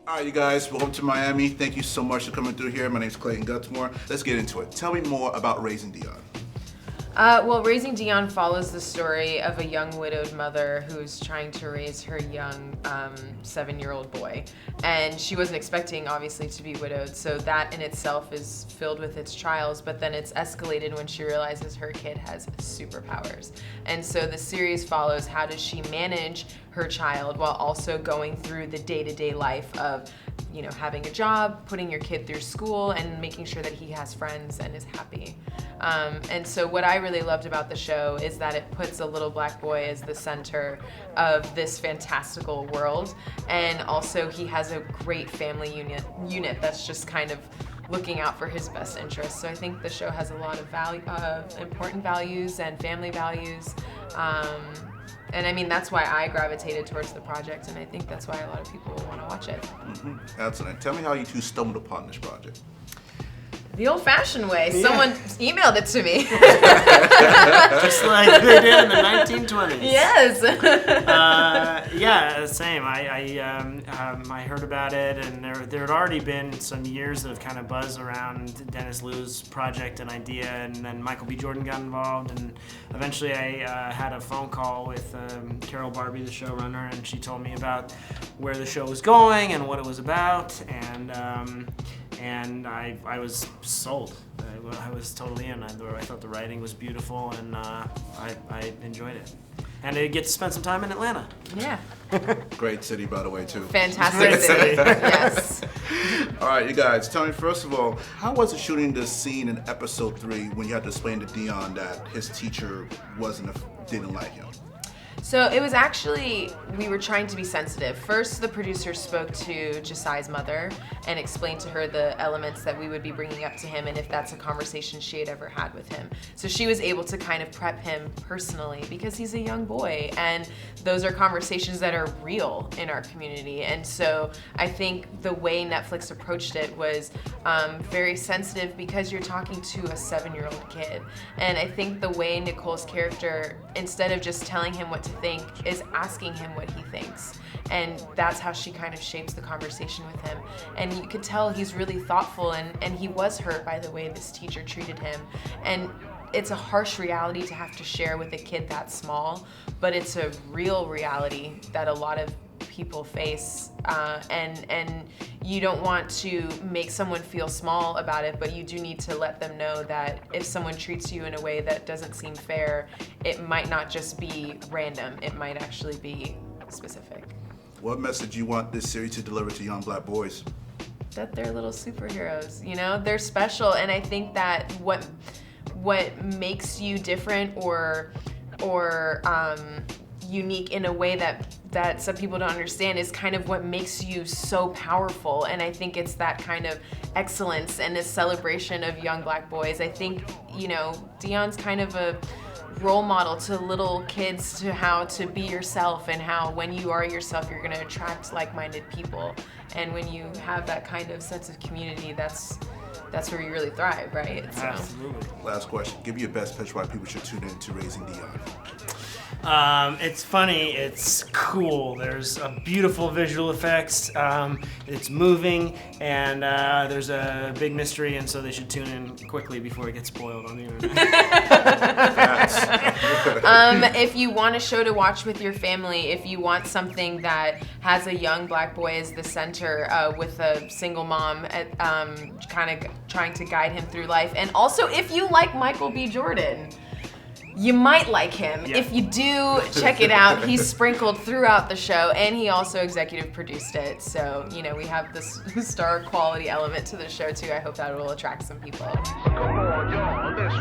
All right, you guys, welcome to Miami. Thank you so much for coming through here. My name's Clayton Gutzmore. Let's get into it. Tell me more about Raisin Dion. Well, Raisin Dion follows the story of a young widowed mother who's trying to raise her young 7-year-old boy. And she wasn't expecting, obviously, to be widowed, so that in itself is filled with its trials, but then it's escalated when she realizes her kid has superpowers. And so the series follows how does she manage her child while also going through the day-to-day life of, you know, having a job, putting your kid through school, and making sure that he has friends and is happy. And so what I really loved about the show is that it puts a little black boy as the center of this fantastical world, and also he has a great family unit that's just kind of looking out for his best interests. So I think the show has a lot of important values and family values. And I mean, that's why I gravitated towards the project, and I think that's why a lot of people will want to watch it. Mm-hmm. Excellent. Tell me how you two stumbled upon this project. The old-fashioned way. Yeah. Someone emailed it to me. Just like they did in the 1920s. Yes. Yeah, same. I heard about it, and there had already been some years of kind of buzz around Dennis Liu's project and idea, and then Michael B. Jordan got involved, and eventually I had a phone call with Carol Barbie, the showrunner, and she told me about where the show was going and what it was about, and I was sold. I was totally in. I thought the writing was beautiful, and I enjoyed it. And I get to spend some time in Atlanta. Yeah. Great city, by the way, too. Fantastic city. Yes. All right, you guys, tell me, first of all, how was it shooting the scene in episode 3 when you had to explain to Dion that his teacher didn't like him? So it was actually, we were trying to be sensitive. First, the producer spoke to Josiah's mother and explained to her the elements that we would be bringing up to him and if that's a conversation she had ever had with him. So she was able to kind of prep him personally because he's a young boy, and those are conversations that are real in our community. And so I think the way Netflix approached it was very sensitive because you're talking to a 7-year-old kid. And I think the way Nicole's character, instead of just telling him what to think, is asking him what he thinks, and that's how she kind of shapes the conversation with him. And you could tell he's really thoughtful, and he was hurt by the way this teacher treated him, and it's a harsh reality to have to share with a kid that small, but it's a real reality that a lot of people face, and you don't want to make someone feel small about it, but you do need to let them know that if someone treats you in a way that doesn't seem fair, it might not just be random, it might actually be specific. What message you want this series to deliver to young black boys? That they're little superheroes, you know? They're special, and I think that what makes you different or unique in a way that some people don't understand is kind of what makes you so powerful. And I think it's that kind of excellence and a celebration of young black boys. I think, you know, Dion's kind of a role model to little kids to how to be yourself, and how when you are yourself you're going to attract like-minded people, and when you have that kind of sense of community, that's where you really thrive, right? So. Absolutely. Last question. Give me your best pitch why people should tune in to Raisin Dion. It's funny, it's cool, there's a beautiful visual effects, it's moving, and there's a big mystery, and so they should tune in quickly before it gets spoiled on the internet. If you want a show to watch with your family, if you want something that has a young black boy as the center, with a single mom kind of trying to guide him through life, and also if you like Michael B. Jordan, you might like him. Yeah. If you do, check it out. He's sprinkled throughout the show, and he also executive produced it. So, you know, we have this star quality element to the show too. I hope that will attract some people. Come on, y'all, let's